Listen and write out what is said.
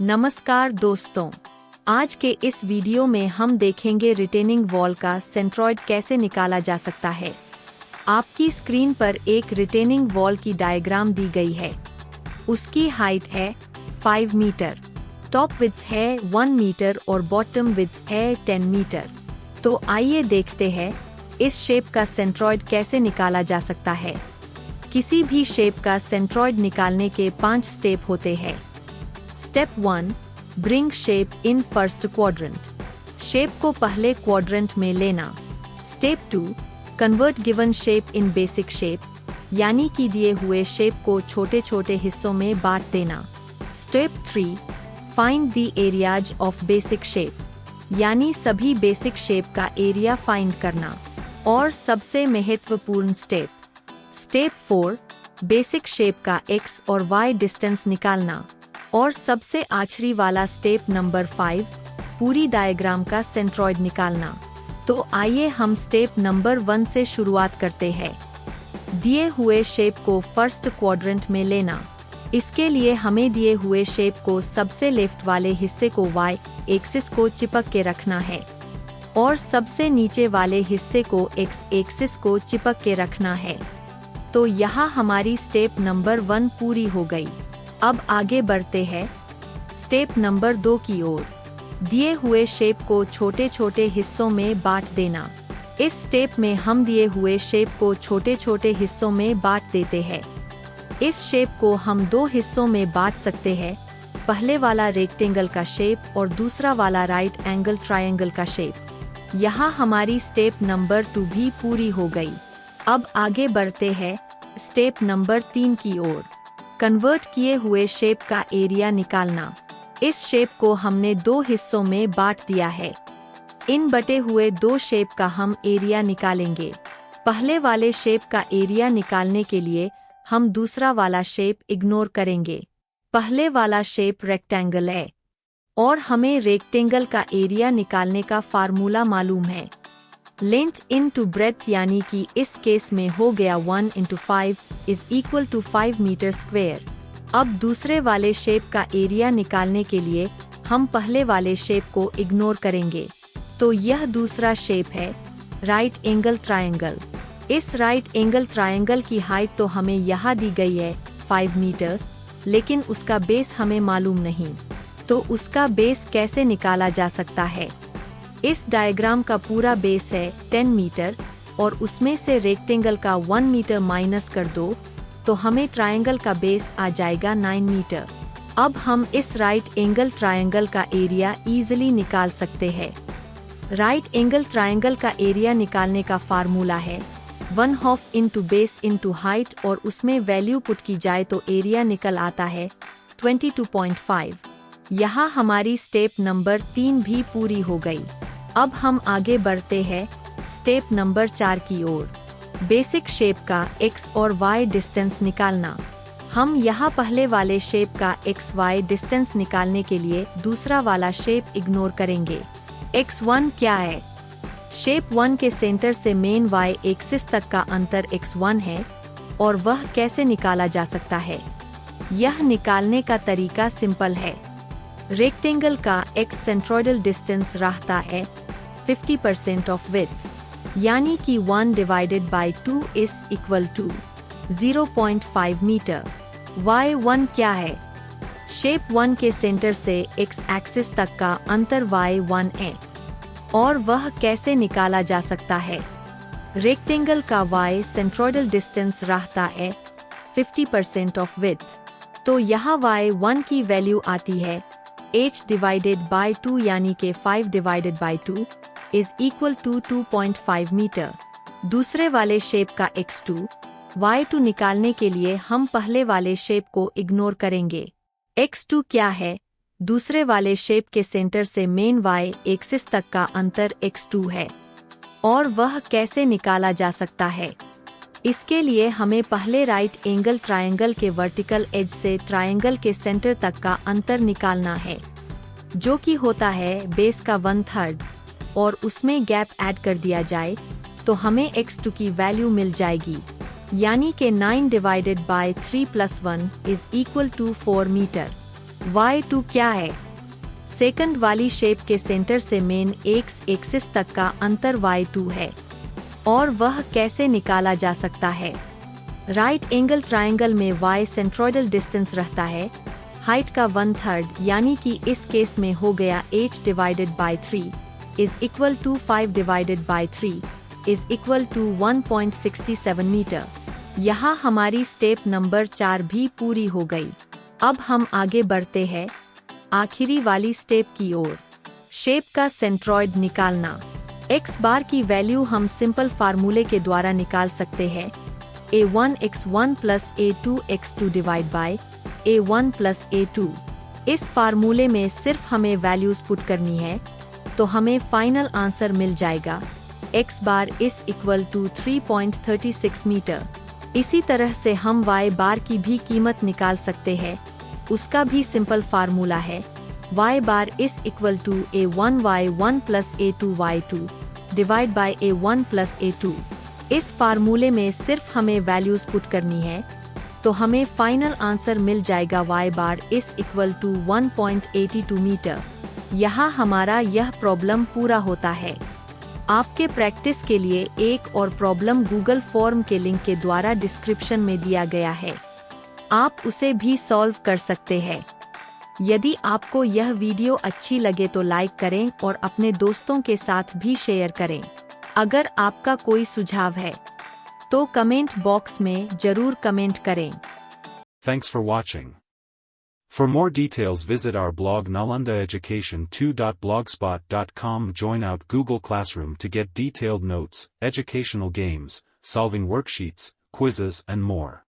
नमस्कार दोस्तों, आज के इस वीडियो में हम देखेंगे रिटेनिंग वॉल का सेंट्रॉइड कैसे निकाला जा सकता है। आपकी स्क्रीन पर एक रिटेनिंग वॉल की डायग्राम दी गई है। उसकी हाइट है 5 मीटर, टॉप विड्थ है 1 मीटर और बॉटम विड्थ है 10 मीटर। तो आइए देखते हैं इस शेप का सेंट्रॉइड कैसे निकाला जा सकता है। किसी भी शेप का सेंट्रॉइड निकालने के 5 स्टेप होते हैं। Step 1, bring shape in first quadrant. Shape को पहले क्वाड्रेंट में लेना। Step 2, convert given shape in basic shape, यानी कि दिए हुए शेप को छोटे छोटे हिस्सों में बांट देना। Step 3, find the areas of basic shape, यानी सभी बेसिक शेप का एरिया फाइंड करना। और सबसे महत्वपूर्ण स्टेप, स्टेप 4, बेसिक शेप का x और y डिस्टेंस निकालना। और सबसे आखिरी वाला स्टेप नंबर 5, पूरी डायग्राम का सेंट्रॉइड निकालना। तो आइए हम स्टेप नंबर 1 से शुरुआत करते हैं। दिए हुए शेप को फर्स्ट क्वाड्रेंट में लेना। इसके लिए हमें दिए हुए शेप को सबसे लेफ्ट वाले हिस्से को y एक्सिस को चिपक के रखना है और सबसे नीचे वाले हिस्से को x एक्सिस को चिपक के रखना है। तो यहाँ हमारी स्टेप नंबर 1 पूरी हो गई। अब आगे बढ़ते हैं स्टेप नंबर 2 की ओर। दिए हुए शेप को छोटे छोटे हिस्सों में बांट देना। इस स्टेप में हम दिए हुए शेप को छोटे छोटे हिस्सों में बांट देते हैं। इस शेप को हम 2 हिस्सों में बांट सकते हैं, पहले वाला रेक्टेंगल का शेप और दूसरा वाला राइट एंगल ट्रायंगल का शेप। यहाँ हमारी स्टेप नंबर 2 भी पूरी हो गई। अब आगे बढ़ते हैं स्टेप नंबर 3 की ओर। कन्वर्ट किए हुए शेप का एरिया निकालना। इस शेप को हमने 2 हिस्सों में बांट दिया है। इन बटे हुए 2 शेप का हम एरिया निकालेंगे। पहले वाले शेप का एरिया निकालने के लिए हम दूसरा वाला शेप इग्नोर करेंगे। पहले वाला शेप रेक्टेंगल है और हमें रेक्टेंगल का एरिया निकालने का फार्मूला मालूम है। लेंथ इनटू ब्रेथ, यानी कि इस केस में हो गया 1 × 5 is equal to 5 metre square. अब दूसरे वाले शेप का एरिया निकालने के लिए हम पहले वाले शेप को इग्नोर करेंगे। तो यह दूसरा शेप है राइट एंगल ट्रायंगल। इस राइट एंगल ट्रायंगल की हाइट तो हमें यहाँ दी गई है 5 मीटर, लेकिन उसका बेस हमें मालूम नहीं। तो उसका बेस कैसे निकाला जा सकता है? इस डायग्राम का पूरा बेस है 10 मीटर और उसमें से रेक्टेंगल का 1 मीटर माइनस कर दो तो हमें ट्रायंगल का बेस आ जाएगा 9 मीटर। अब हम इस राइट एंगल ट्रायंगल का एरिया इजीली निकाल सकते हैं। राइट एंगल ट्रायंगल का एरिया निकालने का फार्मूला है 1/2 इंटू बेस इंटू हाइट और उसमें वैल्यू पुट की जाए तो एरिया निकल आता है 22.5। यहाँ हमारी स्टेप नंबर 3 भी पूरी हो गई। अब हम आगे बढ़ते हैं स्टेप नंबर 4 की ओर। बेसिक शेप का x और y डिस्टेंस निकालना। हम यहाँ पहले वाले शेप का x-y डिस्टेंस निकालने के लिए दूसरा वाला शेप इग्नोर करेंगे। x1 क्या है? शेप 1 के सेंटर से मेन y एक्सिस तक का अंतर x1 है और वह कैसे निकाला जा सकता है? यह निकालने का तरीका सिंपल है। रेक्टेंगल का x सेंट्रोइडल डिस्टेंस रहता है 50% ऑफ विड्थ, यानी कि 1 divided by 2 is equal to 0.5 metre. y1 क्या है? शेप 1 के सेंटर से x एक्सिस तक का अंतर y1 है और वह कैसे निकाला जा सकता है? रेक्टेंगल का y सेंट्रोइडल डिस्टेंस रहता है 50% ऑफ विड्थ, तो यहाँ y1 की वैल्यू आती है h डिवाइडेड बाई 2, यानी के 5 divided by 2 is equal to 2.5 metre. दूसरे वाले शेप का x2, y2 निकालने के लिए हम पहले वाले शेप को इग्नोर करेंगे। x2 क्या है? दूसरे वाले शेप के सेंटर से मेन y एक्सिस तक का अंतर x2 है और वह कैसे निकाला जा सकता है? इसके लिए हमें पहले राइट एंगल ट्रायंगल के वर्टिकल एज से ट्रायंगल के सेंटर तक का अंतर निकालना है, जो कि होता है बेस का 1/3, और उसमें गैप ऐड कर दिया जाए तो हमें x2 की वैल्यू मिल जाएगी, यानी कि 9 divided by 3 + 1 is equal to 4 metre. y2 क्या है? सेकंड वाली शेप के सेंटर से मेन एक्स एक्सिस तक का अंतर y2 है और वह कैसे निकाला जा सकता है? राइट एंगल ट्रायंगल में y सेंट्रोइडल डिस्टेंस रहता है, हाइट का 1/3 यानी कि इस केस में हो गया h divided by 3 is equal to 5 divided by 3 is equal to 1.67 metre. यहाँ हमारी स्टेप नंबर 4 भी पूरी हो गई। अब हम आगे बढ़ते हैं आखिरी वाली स्टेप की ओर, शेप का सेंट्रॉइड निकालना। x बार की वैल्यू हम सिंपल फार्मूले के द्वारा निकाल सकते हैं, a1 x1 plus a2 x2 divide by a1 plus a2। इस फार्मूले में सिर्फ हमें वैल्यूज पुट करनी है तो हमें फाइनल आंसर मिल जाएगा, x bar is equal to 3.36 metre. इसी तरह से हम y बार की भी कीमत निकाल सकते हैं, उसका भी सिंपल फार्मूला है, y bar is equal to a1 y1 plus a2 y2 divide by a1 plus a2। इस फार्मूले में सिर्फ हमें वैल्यूज पुट करनी है तो हमें फाइनल आंसर मिल जाएगा, y bar is equal to 1.82 metre. यहाँ हमारा यह प्रॉब्लम पूरा होता है। आपके प्रैक्टिस के लिए एक और प्रॉब्लम गूगल फॉर्म के लिंक के द्वारा डिस्क्रिप्शन में दिया गया है, आप उसे भी सॉल्व कर सकते हैं। यदि आपको यह वीडियो अच्छी लगे तो लाइक करें और अपने दोस्तों के साथ भी शेयर करें। अगर आपका कोई सुझाव है तो कमेंट बॉक्स में जरूर कमेंट करें। Thanks for watching. For more details visit our blog nalandaeducation2.blogspot.com. Join out Google Classroom to get detailed notes, educational games, solving worksheets, quizzes and more.